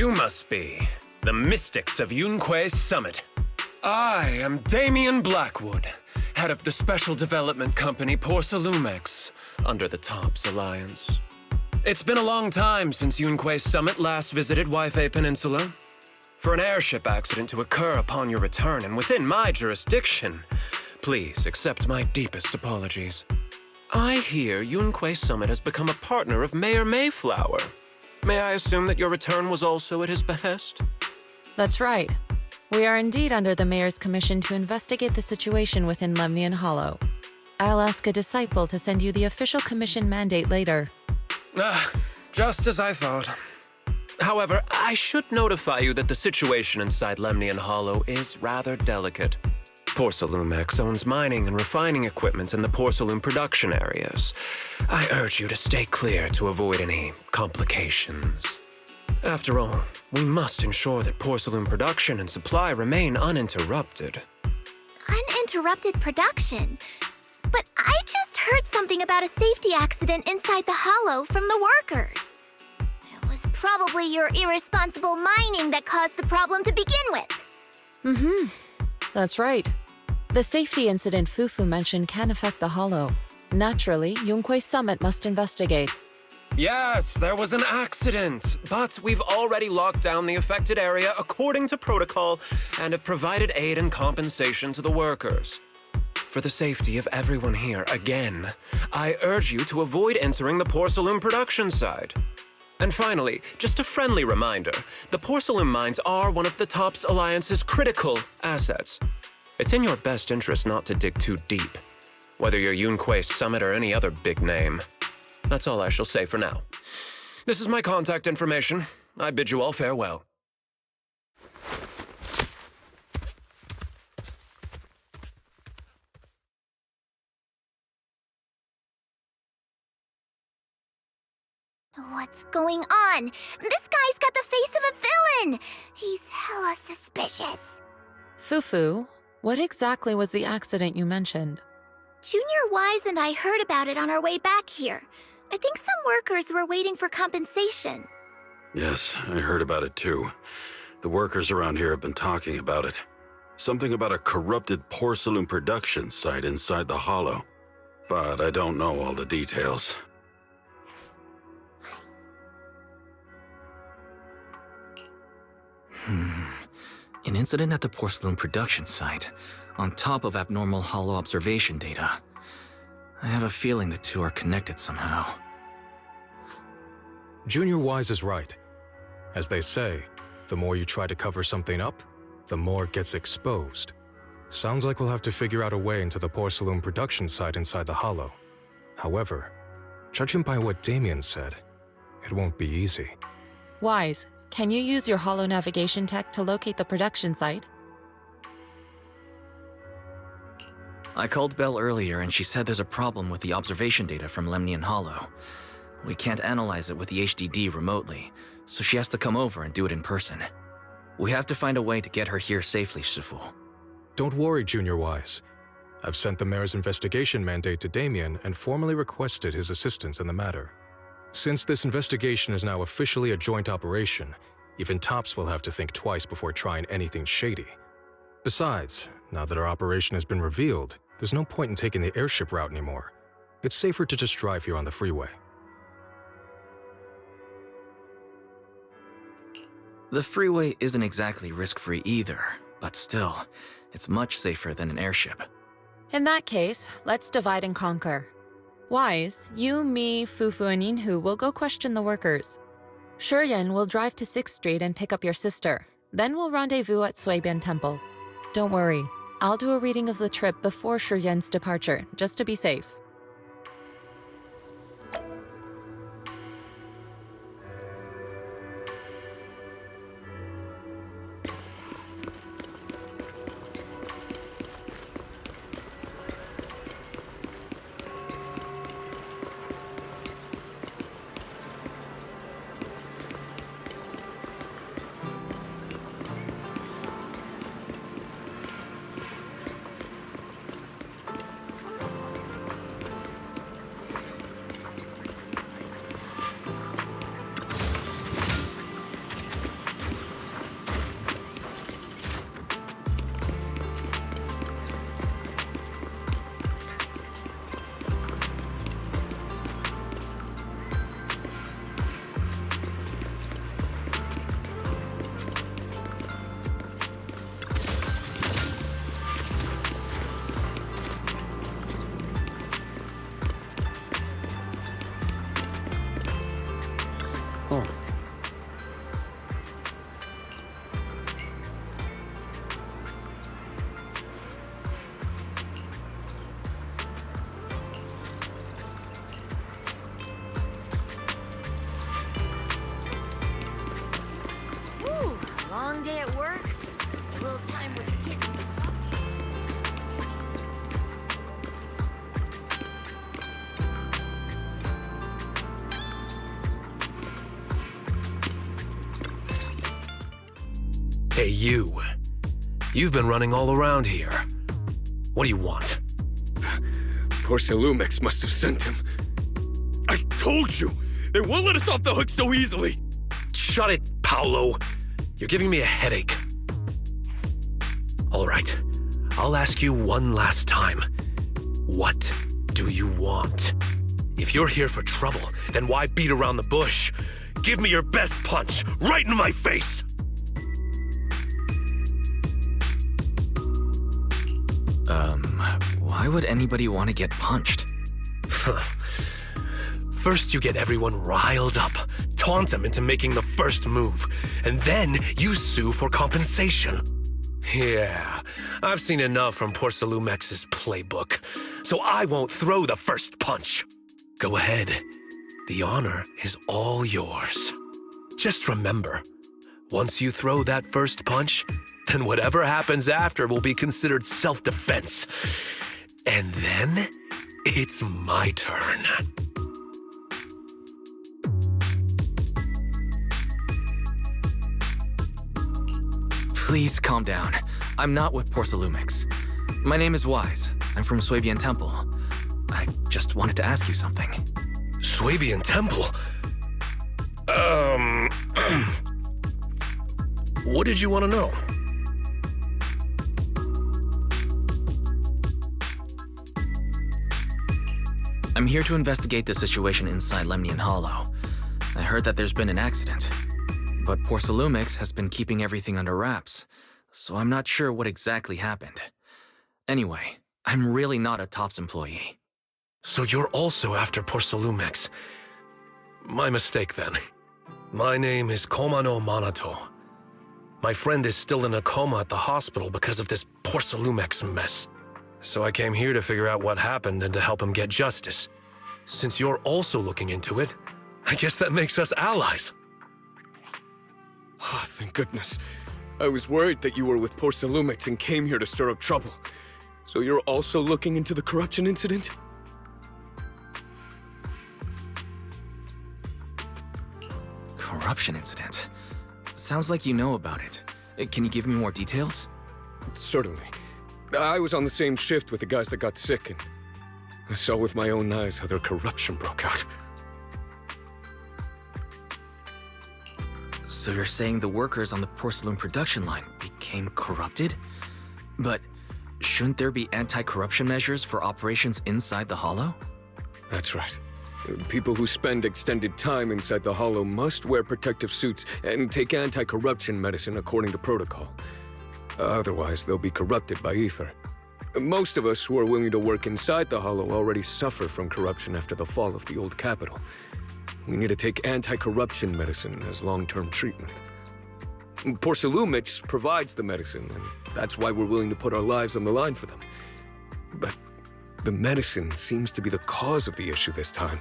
You must be the mystics of Yunque's summit. I am Damien Blackwood, head of the special development company Porcelumex, under the TOPS Alliance. It's been a long time since Yunque's summit last visited Waifei Peninsula. For an airship accident to occur upon your return and within my jurisdiction, please accept my deepest apologies. I hear Yunque Summit has become a partner of Mayor Mayflower. May I assume that your return was also at his behest? That's right. We are indeed under the Mayor's commission to investigate the situation within Lemnian Hollow. I'll ask a disciple to send you the official commission mandate later. Just as I thought. However, I should notify you that the situation inside Lemnian Hollow is rather delicate. Porcelumex owns mining and refining equipment in the porcelain production areas. I urge you to stay clear to avoid any complications. After all, we must ensure that porcelain production and supply remain uninterrupted. Uninterrupted production? But I just heard something about a safety accident inside the hollow from the workers. It was probably your irresponsible mining that caused the problem to begin with. That's right. The safety incident Fufu mentioned can affect the Hollow. Naturally, Yunque Summit must investigate. Yes, there was an accident, but we've already locked down the affected area according to protocol and have provided aid and compensation to the workers. For the safety of everyone here, again, I urge you to avoid entering the porcelain production side. And finally, just a friendly reminder, the porcelain mines are one of the TOPS Alliance's critical assets. It's in your best interest not to dig too deep, whether you're Yunque Summit or any other big name. That's all I shall say for now. This is my contact information. I bid you all farewell. What's going on? This guy's got the face of a villain! He's hella suspicious. Fufu, what exactly was the accident you mentioned? Junior Wise and I heard about it on our way back here. I think some workers were waiting for compensation. Yes, I heard about it too. The workers around here have been talking about it. Something about a corrupted porcelain production site inside the hollow. But I don't know all the details. An incident at the porcelain production site, on top of abnormal hollow observation data. I have a feeling the two are connected somehow. Junior Wise is right. As they say, the more you try to cover something up, the more it gets exposed. Sounds like we'll have to figure out a way into the porcelain production site inside the hollow. However, judging by what Damien said, it won't be easy. Wise, can you use your Hollow navigation tech to locate the production site? I called Belle earlier and she said there's a problem with the observation data from Lemnian Hollow. We can't analyze it with the HDD remotely, so she has to come over and do it in person. We have to find a way to get her here safely, Shifu. Don't worry, Junior Wise. I've sent the Mayor's investigation mandate to Damien and formally requested his assistance in the matter. Since this investigation is now officially a joint operation, even TOPS will have to think twice before trying anything shady. Besides, now that our operation has been revealed, there's no point in taking the airship route anymore. It's safer to just drive here on the freeway. The freeway isn't exactly risk-free either, but still, it's much safer than an airship. In that case, let's divide and conquer. Wise, you, me, Fufu, and Yinhu will go question the workers. Shuryen will drive to 6th Street and pick up your sister. Then we'll rendezvous at Suibian Temple. Don't worry, I'll do a reading of the trip before Shuryen's departure, just to be safe. long day at work. A little time with the kids. Hey, you. You've been running all around here. What do you want? Porcelumex must have sent him. I told you! They won't let us off the hook so easily! Shut it, Paolo. You're giving me a headache. All right. I'll ask you one last time. What do you want? If you're here for trouble, then why beat around the bush? Give me your best punch, right in my face! Why would anybody want to get punched? First you get everyone riled up, taunt them into making the first move, and then you sue for compensation. Yeah, I've seen enough from Porcelumex's playbook, so I won't throw the first punch. Go ahead. The honor is all yours. Just remember, once you throw that first punch, then whatever happens after will be considered self-defense. And then, it's my turn. Please calm down. I'm not with Porcelumex. My name is Wise. I'm from Swabian Temple. I just wanted to ask you something. Swabian Temple? What did you want to know? I'm here to investigate the situation inside Lemnian Hollow. I heard that there's been an accident, but Porcelumex has been keeping everything under wraps, so I'm not sure what exactly happened. Anyway, I'm really not a TOPS employee. So you're also after Porcelumex. My mistake then. My name is Komano Manato. My friend is still in a coma at the hospital because of this Porcelumex mess. So I came here to figure out what happened and to help him get justice. Since you're also looking into it, I guess that makes us allies. Oh, thank goodness. I was worried that you were with Porcelumex and came here to stir up trouble. So you're also looking into the corruption incident? Corruption incident? Sounds like you know about it. Can you give me more details? Certainly. I was on the same shift with the guys that got sick, and I saw with my own eyes how their corruption broke out. So you're saying the workers on the porcelain production line became corrupted? But shouldn't there be anti-corruption measures for operations inside the Hollow? That's right. People who spend extended time inside the Hollow must wear protective suits and take anti-corruption medicine according to protocol. Otherwise, they'll be corrupted by ether. Most of us who are willing to work inside the Hollow already suffer from corruption after the fall of the old capital. We need to take anti-corruption medicine as long-term treatment. Porcelumex provides the medicine, and that's why we're willing to put our lives on the line for them. But the medicine seems to be the cause of the issue this time.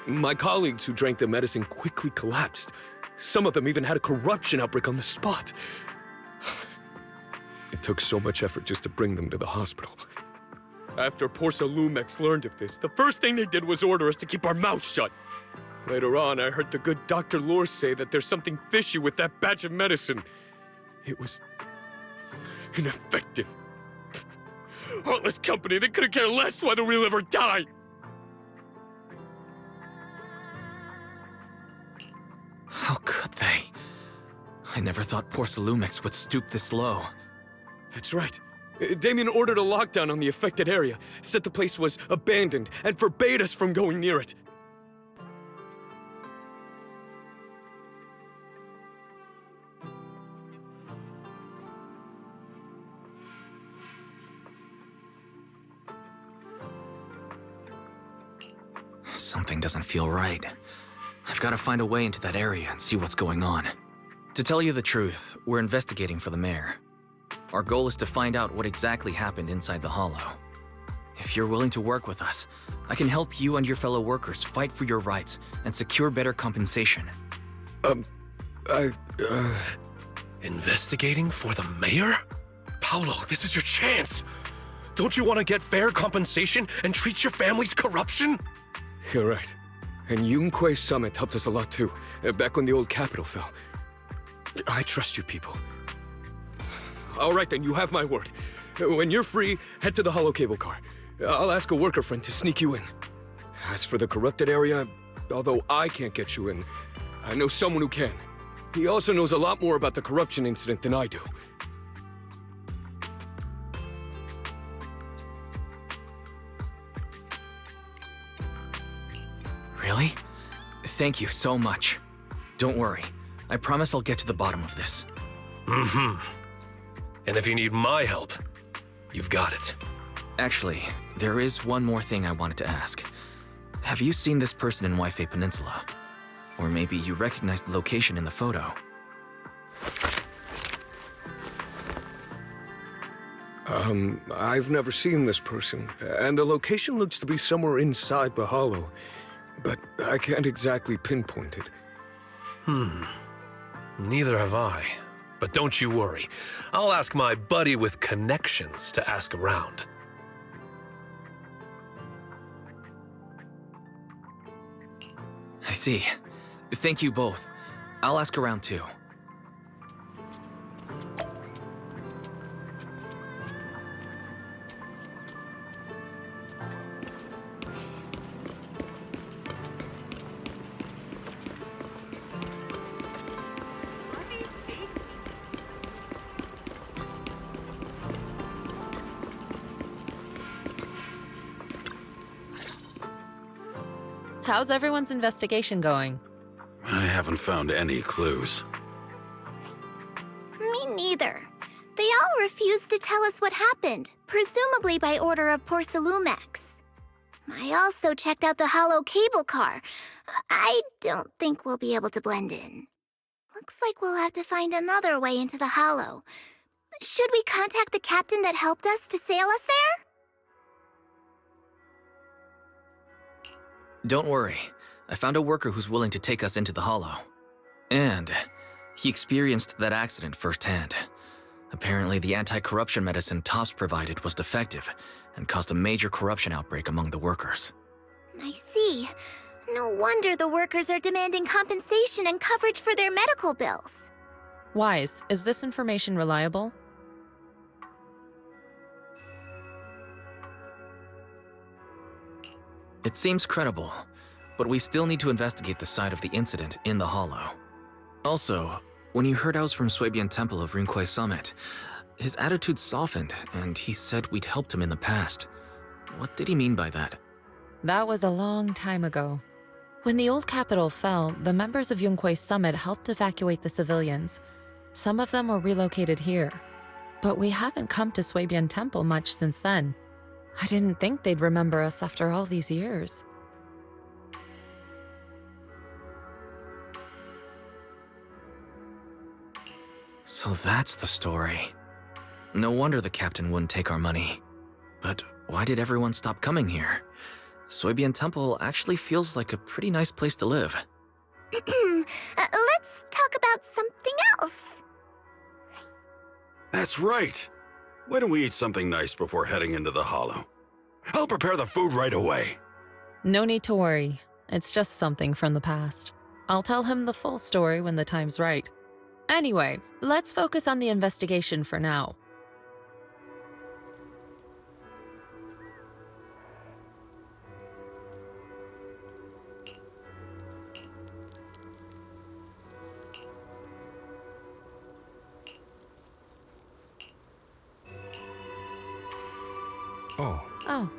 My colleagues who drank the medicine quickly collapsed. Some of them even had a corruption outbreak on the spot. It took so much effort just to bring them to the hospital. After Porcelumex learned of this, the first thing they did was order us to keep our mouths shut. Later on, I heard the good Dr. Lore say that there's something fishy with that batch of medicine. It was ineffective. Heartless company, they couldn't care less whether we live or die. How could they? I never thought Porcelumex would stoop this low. That's right. Damien ordered a lockdown on the affected area, said the place was abandoned, and forbade us from going near it. Something doesn't feel right. I've got to find a way into that area and see what's going on. To tell you the truth, we're investigating for the mayor. Our goal is to find out what exactly happened inside the Hollow. If you're willing to work with us, I can help you and your fellow workers fight for your rights and secure better compensation. Investigating for the mayor? Paolo, this is your chance! Don't you want to get fair compensation and treat your family's corruption? You're right. And Yunquei Summit helped us a lot too, back when the old capital fell. I trust you people. All right then, you have my word. When you're free, head to the hollow cable car. I'll ask a worker friend to sneak you in. As for the corrupted area, although I can't get you in, I know someone who can. He also knows a lot more about the corruption incident than I do. Really? Thank you so much. Don't worry. I promise I'll get to the bottom of this. Mm-hmm. And if you need my help, you've got it. Actually, there is one more thing I wanted to ask. Have you seen this person in Waifei Peninsula? Or maybe you recognize the location in the photo? I've never seen this person, and the location looks to be somewhere inside the hollow, but I can't exactly pinpoint it. Neither have I. But don't you worry. I'll ask my buddy with connections to ask around. I see. Thank you both. I'll ask around too. How's everyone's investigation going? I haven't found any clues. Me neither. They all refused to tell us what happened, presumably by order of Porcelumex. I also checked out the hollow cable car. I don't think we'll be able to blend in. Looks like we'll have to find another way into the hollow. Should we contact the captain that helped us to sail us there? Don't worry. I found a worker who's willing to take us into the hollow. And he experienced that accident firsthand. Apparently, the anti-corruption medicine Tops provided was defective and caused a major corruption outbreak among the workers. I see. No wonder the workers are demanding compensation and coverage for their medical bills. Wise, is this information reliable? It seems credible, but we still need to investigate the site of the incident in the hollow. Also, when you heard I was from Swabian Temple of Rinquei Summit, his attitude softened and he said we'd helped him in the past. What did he mean by that? That was a long time ago. When the old capital fell, the members of Yunquei Summit helped evacuate the civilians. Some of them were relocated here. But we haven't come to Swabian Temple much since then. I didn't think they'd remember us after all these years. So that's the story. No wonder the captain wouldn't take our money. But why did everyone stop coming here? Swabian Temple actually feels like a pretty nice place to live. Let's talk about something else. That's right. Why don't we eat something nice before heading into the hollow? I'll prepare the food right away. No need to worry. It's just something from the past. I'll tell him the full story when the time's right. Anyway, let's focus on the investigation for now. Oh, Oh.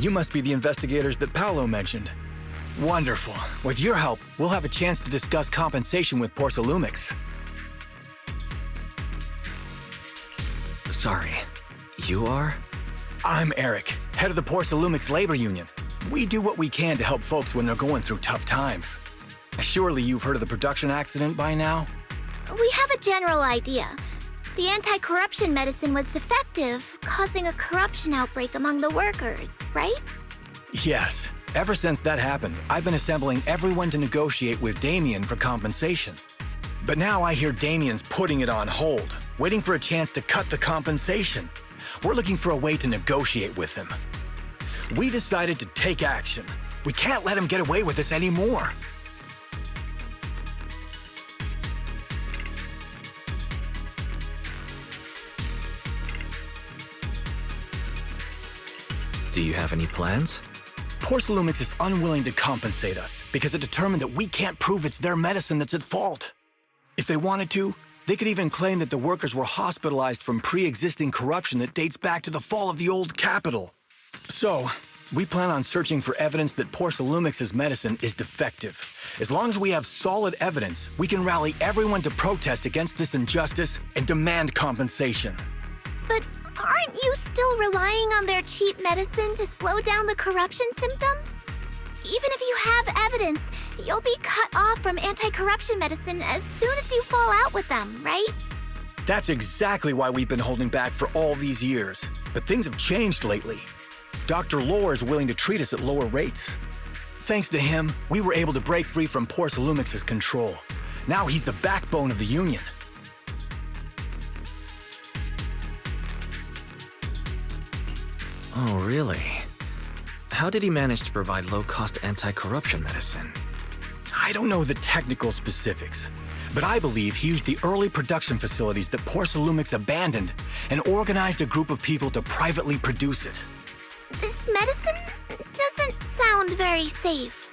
You must be the investigators that Paolo mentioned. Wonderful. With your help, we'll have a chance to discuss compensation with Porcelumix. Sorry. You are? I'm Eric, head of the Porcelumix Labor Union. We do what we can to help folks when they're going through tough times. Surely you've heard of the production accident by now? We have a general idea. The anti-corruption medicine was defective, causing a corruption outbreak among the workers, right? Yes. Ever since that happened, I've been assembling everyone to negotiate with Damien for compensation. But now I hear Damien's putting it on hold, waiting for a chance to cut the compensation. We're looking for a way to negotiate with him. We decided to take action. We can't let him get away with this anymore. Do you have any plans? Porcelumix is unwilling to compensate us because it determined that we can't prove it's their medicine that's at fault. If they wanted to, they could even claim that the workers were hospitalized from pre-existing corruption that dates back to the fall of the old capital. So, we plan on searching for evidence that Porcelumix's medicine is defective. As long as we have solid evidence, we can rally everyone to protest against this injustice and demand compensation. But aren't you still relying on their cheap medicine to slow down the corruption symptoms? Even if you have evidence, you'll be cut off from anti-corruption medicine as soon as you fall out with them, right? That's exactly why we've been holding back for all these years. But things have changed lately. Dr. Lore is willing to treat us at lower rates. Thanks to him, we were able to break free from Porcelumix's control. Now he's the backbone of the Union. Oh, really? How did he manage to provide low-cost anti-corruption medicine? I don't know the technical specifics, but I believe he used the early production facilities that Porcelumix abandoned and organized a group of people to privately produce it. This medicine doesn't sound very safe.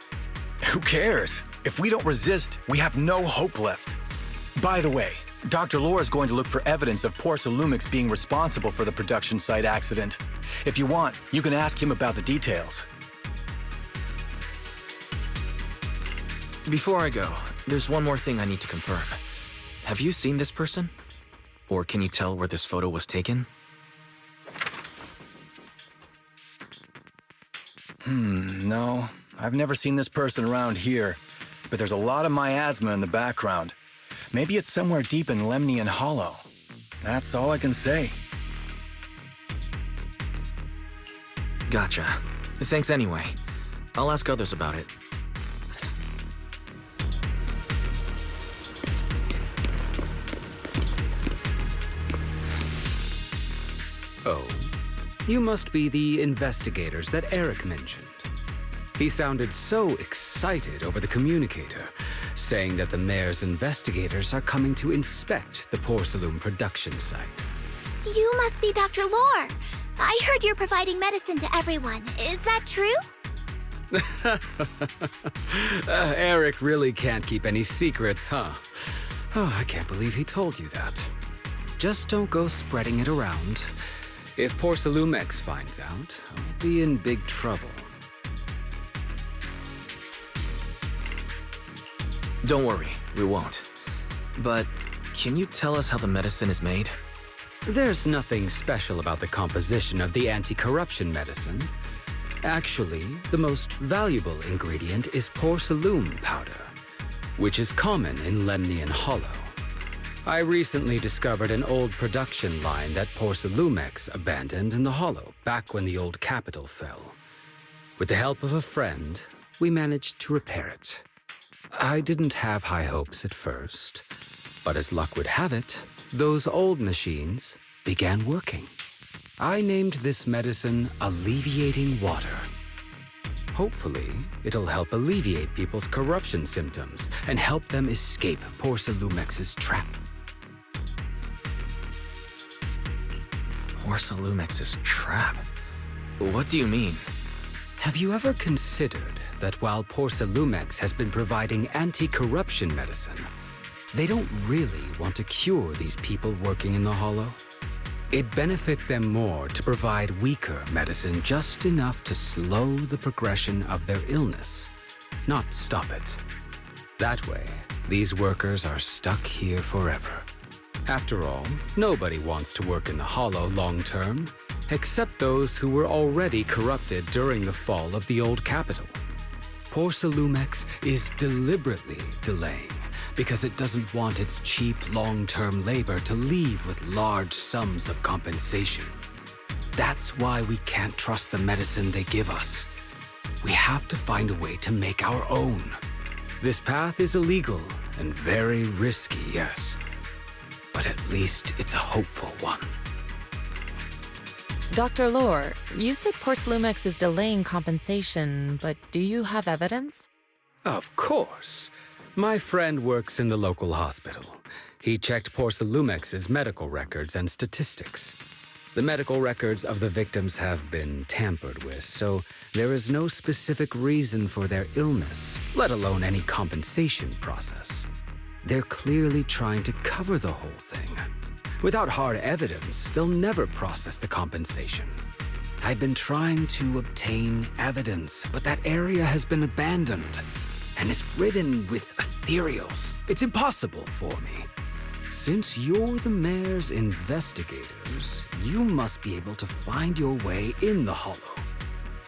Who cares? If we don't resist, we have no hope left. By the way, Dr. Lore is going to look for evidence of Porcelumix being responsible for the production site accident. If you want, you can ask him about the details. Before I go, there's one more thing I need to confirm. Have you seen this person? Or can you tell where this photo was taken? No. I've never seen this person around here, but there's a lot of miasma in the background. Maybe it's somewhere deep in Lemnian Hollow. That's all I can say. Gotcha. Thanks anyway. I'll ask others about it. Oh, you must be the investigators that Eric mentioned. He sounded so excited over the communicator, saying that the mayor's investigators are coming to inspect the Porcelum production site. You must be Dr. Lore. I heard you're providing medicine to everyone. Is that true? Eric really can't keep any secrets, huh? Oh, I can't believe he told you that. Just don't go spreading it around. If Porcelumix finds out, I'll be in big trouble. Don't worry, we won't. But can you tell us how the medicine is made? There's nothing special about the composition of the anti-corruption medicine. Actually, the most valuable ingredient is Porcelum powder, which is common in Lemnian Hollow. I recently discovered an old production line that Porcelumix abandoned in the Hollow back when the old capital fell. With the help of a friend, we managed to repair it. I didn't have high hopes at first, but as luck would have it, those old machines began working. I named this medicine Alleviating Water. Hopefully, it'll help alleviate people's corruption symptoms and help them escape Porcelumix's trap. Porcelumix's trap? What do you mean? Have you ever considered that while Porcelumix has been providing anti-corruption medicine, they don't really want to cure these people working in the Hollow? It'd benefit them more to provide weaker medicine just enough to slow the progression of their illness, not stop it. That way, these workers are stuck here forever. After all, nobody wants to work in the Hollow long-term, except those who were already corrupted during the fall of the old capital. Porcelumix is deliberately delaying because it doesn't want its cheap long-term labor to leave with large sums of compensation. That's why we can't trust the medicine they give us. We have to find a way to make our own. This path is illegal and very risky, yes, but at least it's a hopeful one. Dr. Lore, you said Porcelumix is delaying compensation, but do you have evidence? Of course. My friend works in the local hospital. He checked Porcelumix's medical records and statistics. The medical records of the victims have been tampered with, so there is no specific reason for their illness, let alone any compensation process. They're clearly trying to cover the whole thing. Without hard evidence, they'll never process the compensation. I've been trying to obtain evidence, but that area has been abandoned and is ridden with ethereals. It's impossible for me. Since you're the mayor's investigators, you must be able to find your way in the Hollow.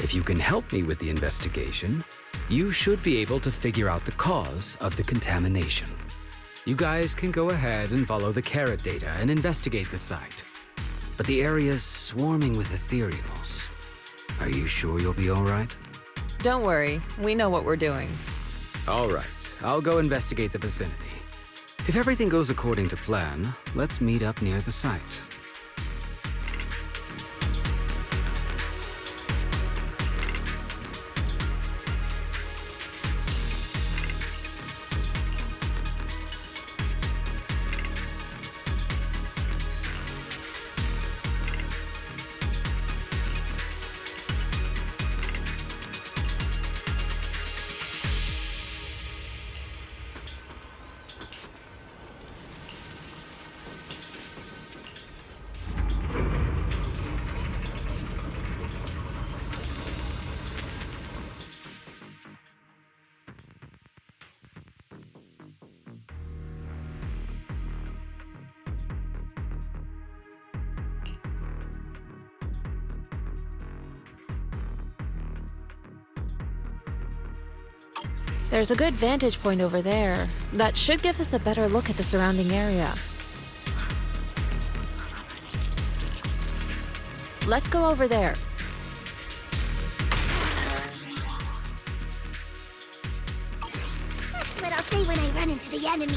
If you can help me with the investigation, you should be able to figure out the cause of the contamination. You guys can go ahead and follow the carrot data and investigate the site. But the area's swarming with ethereals. Are you sure you'll be all right? Don't worry, we know what we're doing. All right, I'll go investigate the vicinity. If everything goes according to plan, let's meet up near the site. There's a good vantage point over there. That should give us a better look at the surrounding area. Let's go over there. That's what I'll say when I run into the enemy.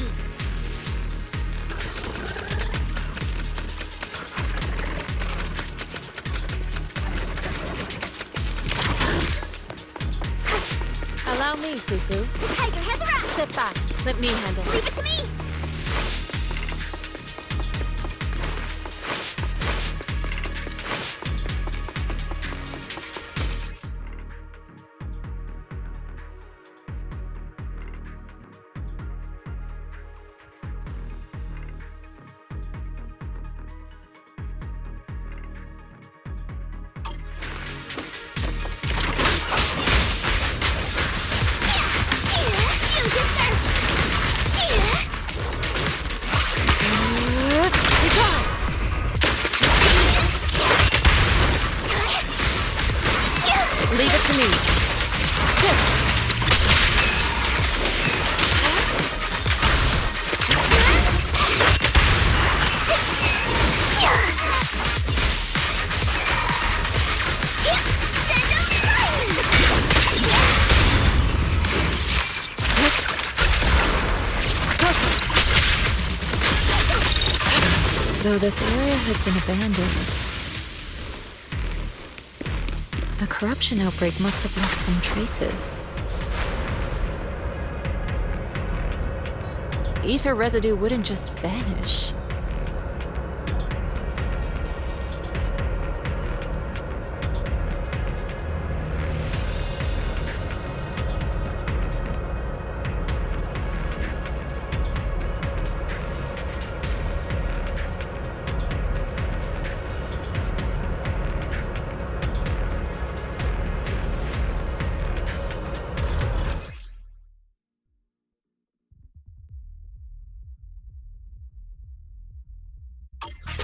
Allow me, Fufu. The tiger has arrived! Step back. Let me handle it. Leave it to me! Leave it to me. Though this area has been abandoned, the corruption outbreak must have left some traces. Ether residue wouldn't just vanish.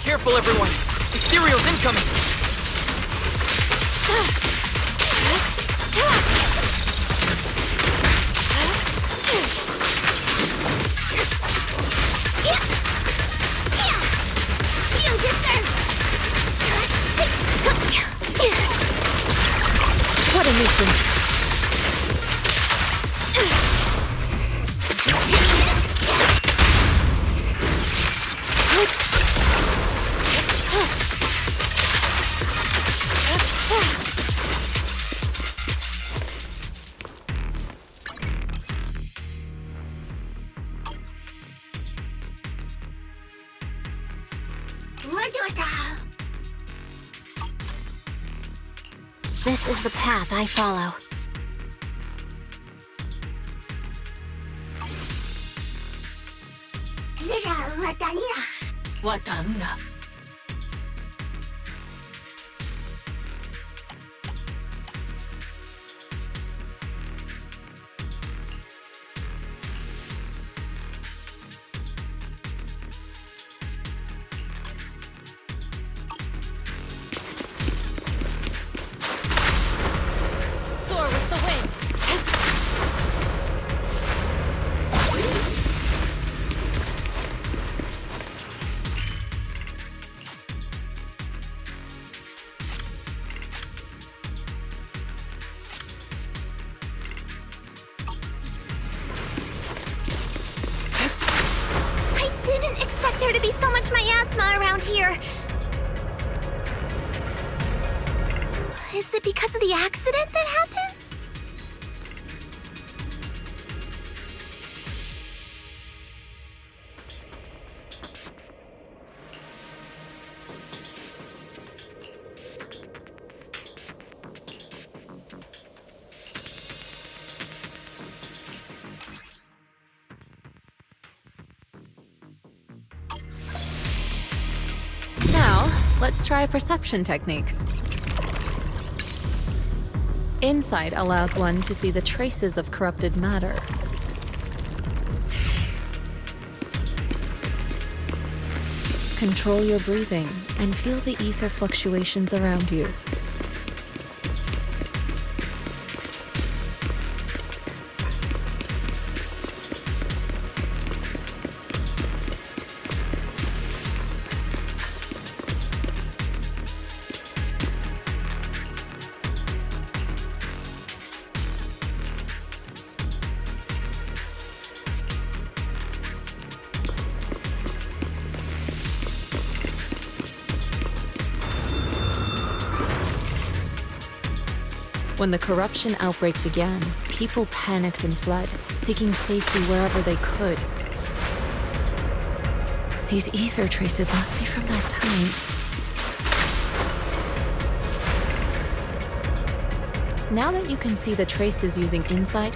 Careful, everyone! Ethereal's incoming! What a nuisance! This is the path I follow. Soar with the wind. I didn't expect there to be so much miasma around here. Is it because of the accident that happened? Now, let's try a perception technique. Insight allows one to see the traces of corrupted matter. Control your breathing and feel the ether fluctuations around you. When the corruption outbreak began, people panicked and fled, seeking safety wherever they could. These ether traces must be from that time. Now that you can see the traces using insight,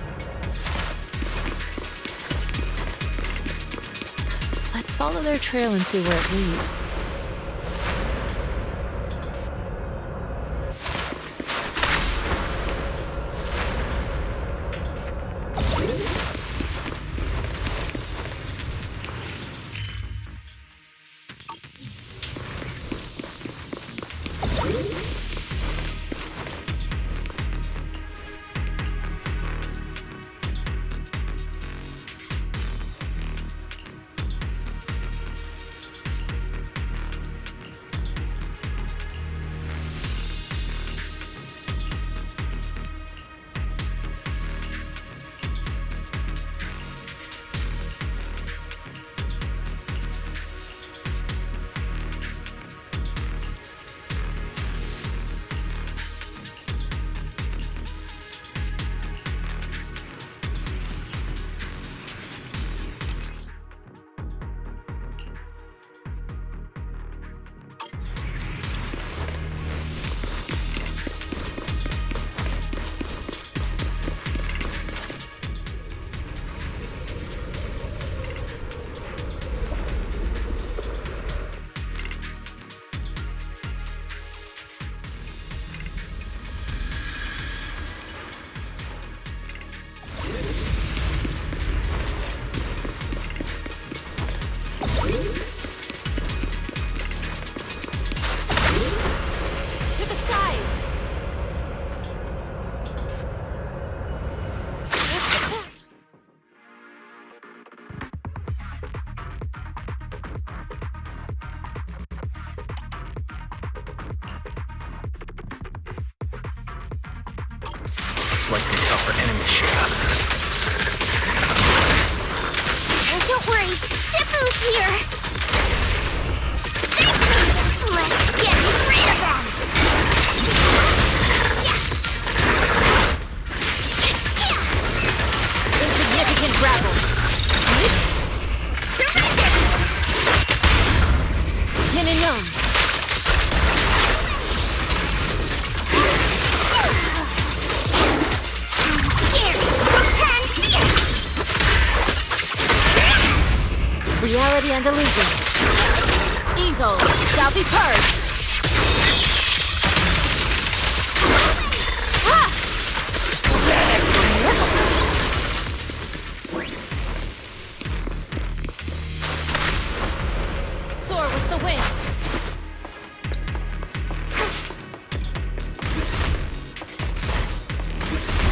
let's follow their trail and see where it leads. Like some tougher enemy shit. Don't worry, Shifu's here! Let's get rid of them! Insignificant rabble. Surrender! Yin and yang. Reality and illusion. Evil shall be purged. Ah! Soar with the wind.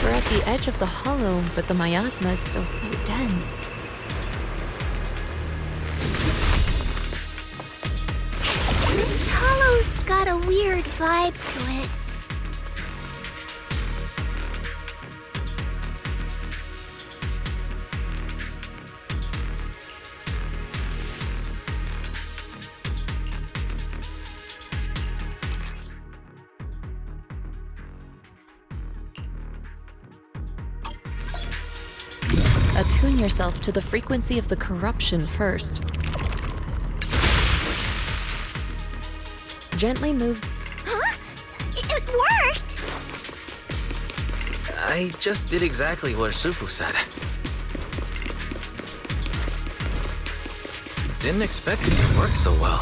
We're at the edge of the hollow, but the miasma is still so dense. Got a weird vibe to it. Attune yourself to the frequency of the corruption first. Gently move. Huh? It worked! I just did exactly what Sufu said. Didn't expect it to work so well.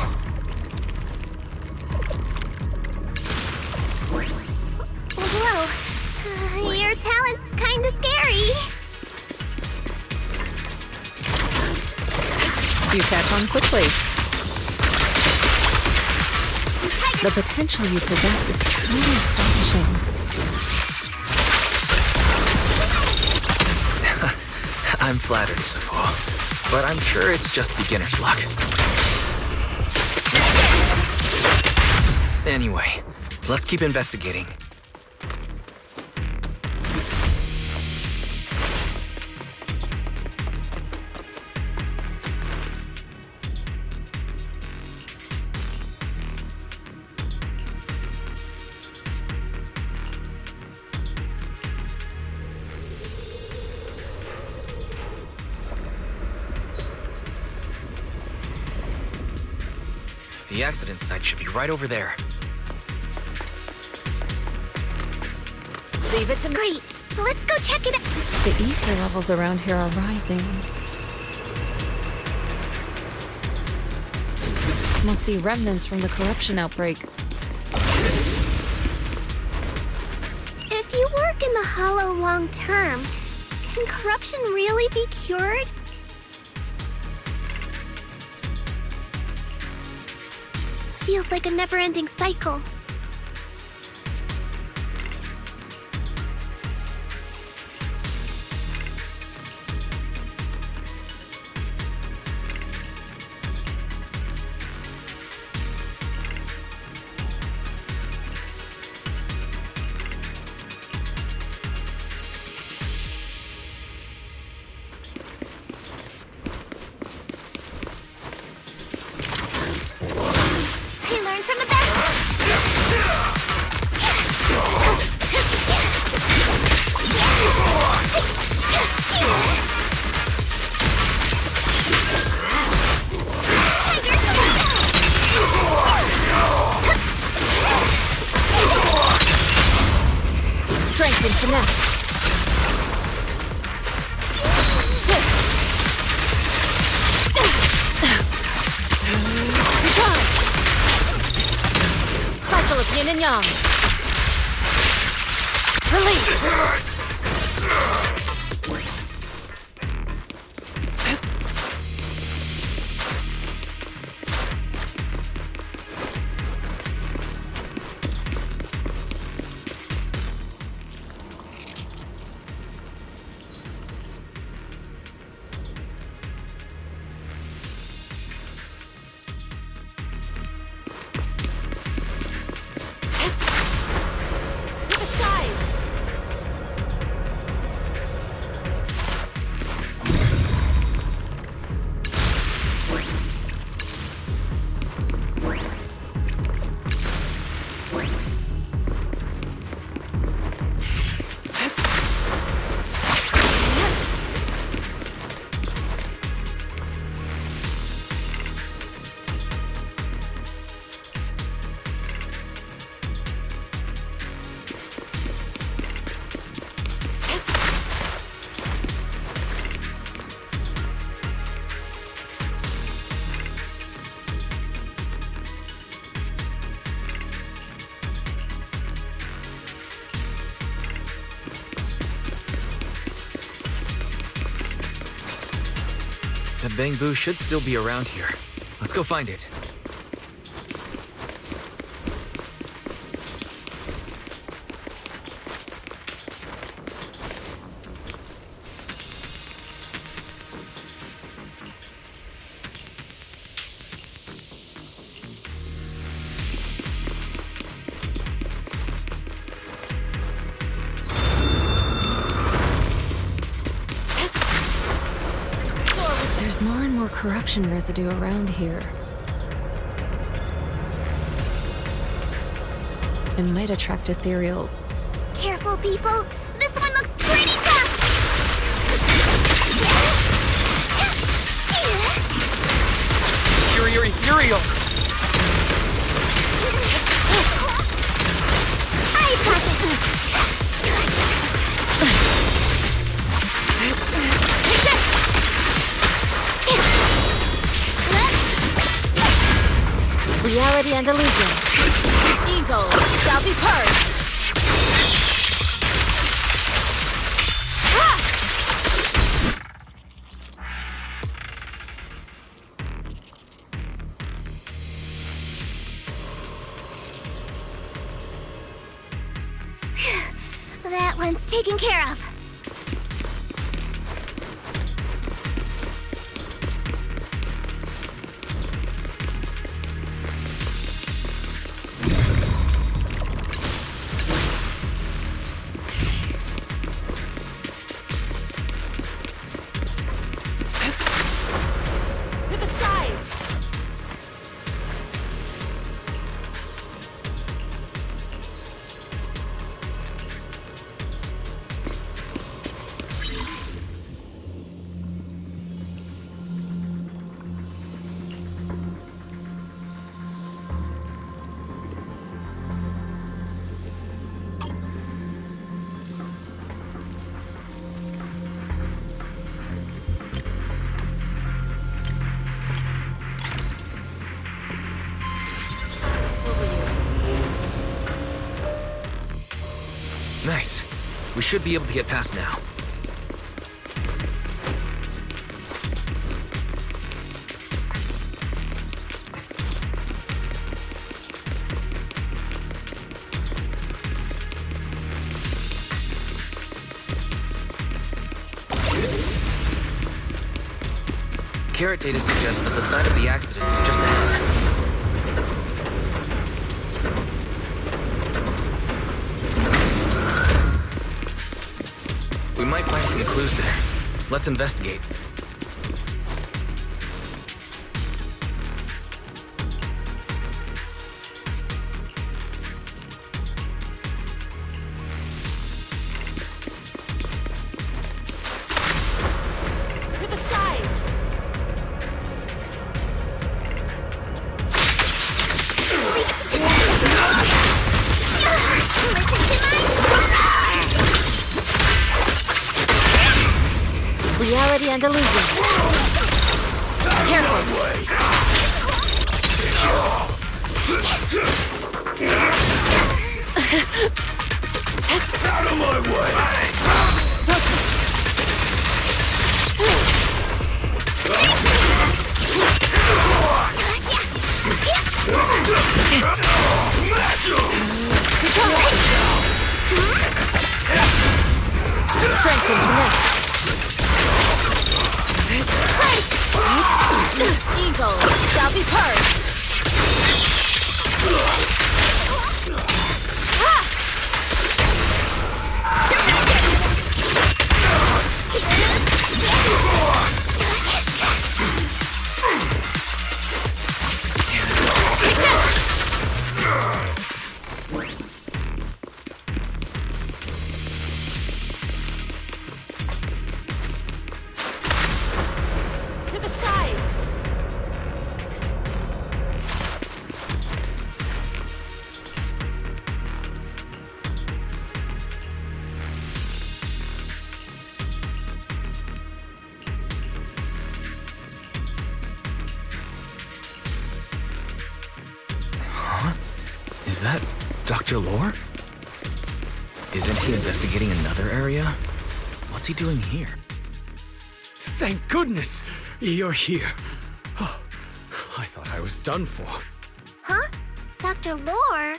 Whoa. Your talent's kinda scary. You catch on quickly. The potential you possess is truly astonishing. I'm flattered, Sufu, but I'm sure it's just beginner's luck. Anyway, let's keep investigating. The accident site should be right over there. Leave it to me. Great. Let's go check it out. The ether levels around here are rising. Must be remnants from the corruption outbreak. If you work in the Hollow long term, can corruption really be cured? Feels like a never-ending cycle. I learned from the best. Strength and finesse. Shift. Recon. Cycle of yin and yang. Release. To the side. The bamboo should still be around here. Let's go find it. There's more and more corruption residue around here. It might attract ethereals. Careful, people. This one looks pretty tough. Uriel! I've got this. Reality and illusion. Evil shall be purged. That one's taken care of. To the side. Nice. We should be able to get past now. Carrot data suggests that the site of the accident is just ahead. We might find some clues there. Let's investigate. To the side! Reality and illusion. Careful. Out of my way! Strength and finesse. Evil shall be purged. To the skies! Is that Dr. Lore? Isn't he investigating another area? What's he doing here? Thank goodness you're here. Oh, I thought I was done for. Huh? Dr. Lore?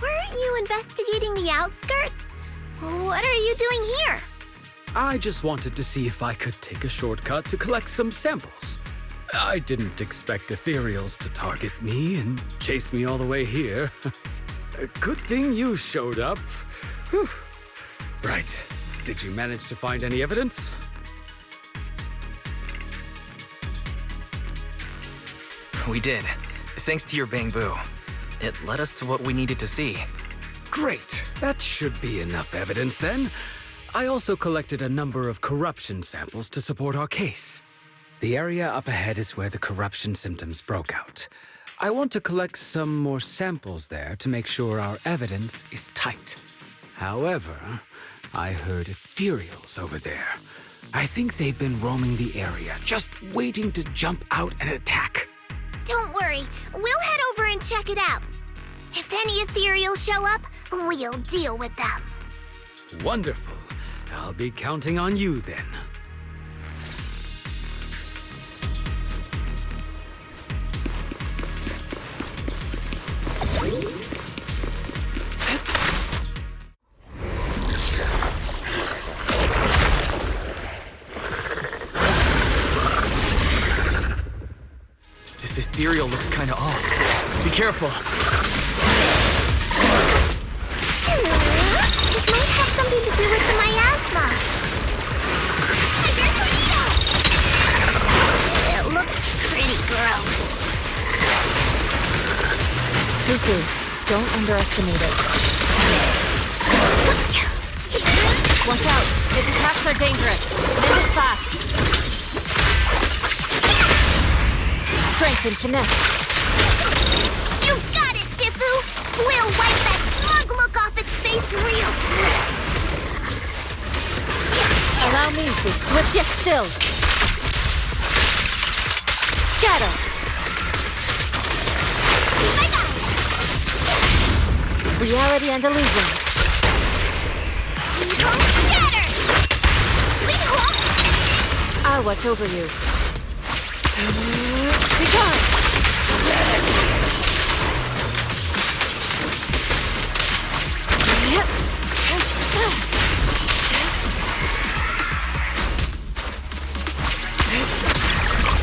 Weren't you investigating the outskirts? What are you doing here? I just wanted to see if I could take a shortcut to collect some samples. I didn't expect ethereals to target me and chase me all the way here. Good thing you showed up. Whew. Right. Did you manage to find any evidence? We did. Thanks to your bamboo. It led us to what we needed to see. Great. That should be enough evidence then. I also collected a number of corruption samples to support our case. The area up ahead is where the corruption symptoms broke out. I want to collect some more samples there to make sure our evidence is tight. However, I heard ethereals over there. I think they've been roaming the area, just waiting to jump out and attack. Don't worry, we'll head over and check it out. If any ethereals show up, we'll deal with them. Wonderful. I'll be counting on you then. This ethereal looks kinda off. Be careful. It might have something to do with the miasma. It looks pretty gross. Fufu, don't underestimate it. Watch out! Its attacks are dangerous. Mend it fast. Strength and finesse. You got it, Shifu! We'll wipe that smug look off its face real quick. Allow me, swift yet still. Scatter. I got it. Reality and illusion. I'll watch over you. Be gone!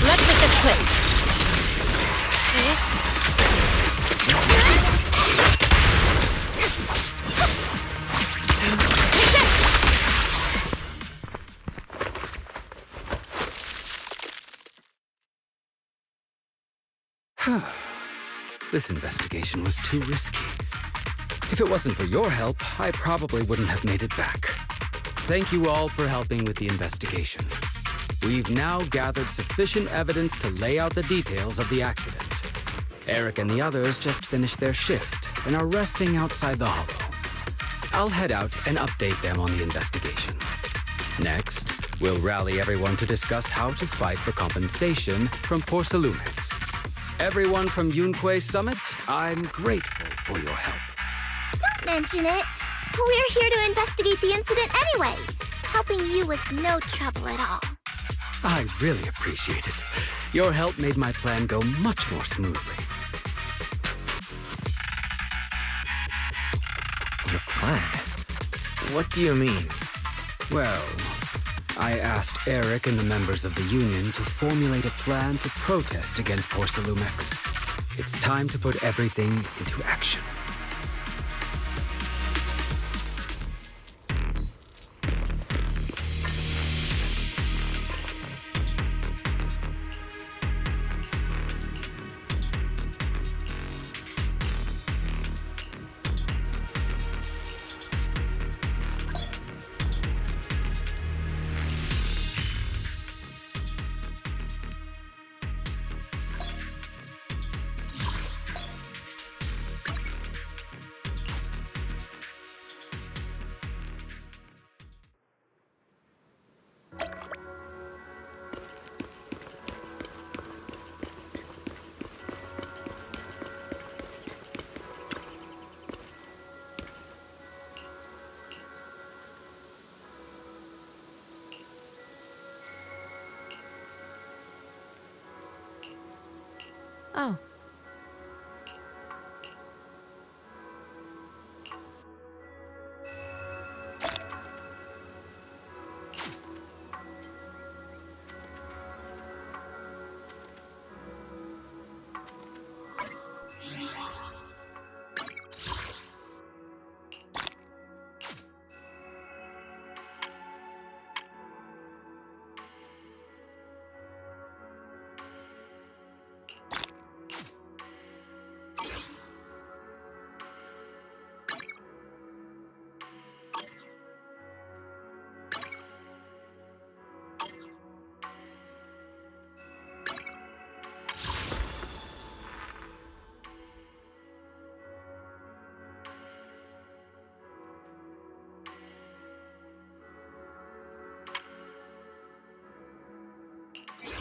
Let's make this quick. This investigation was too risky. If it wasn't for your help, I probably wouldn't have made it back. Thank you all for helping with the investigation. We've now gathered sufficient evidence to lay out the details of the accident. Eric and the others just finished their shift and are resting outside the hollow. I'll head out and update them on the investigation. Next, we'll rally everyone to discuss how to fight for compensation from Porcelumix. Everyone from Yunque Summit, I'm grateful for your help. Don't mention it. We're here to investigate the incident anyway. Helping you was no trouble at all. I really appreciate it. Your help made my plan go much more smoothly. Your plan? What do you mean? Well, I asked Eric and the members of the Union to formulate a plan to protest against Porcelumix. It's time to put everything into action. Oh.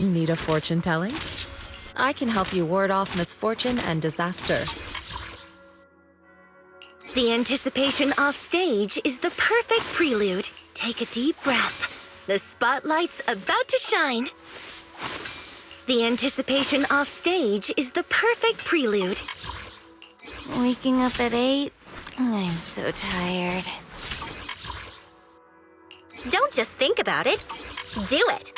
Need a fortune telling? I can help you ward off misfortune and disaster. The anticipation off stage is the perfect prelude. Take a deep breath. The spotlight's about to shine. The anticipation off stage is the perfect prelude. Waking up at 8? I'm so tired. Don't just think about it. Do it.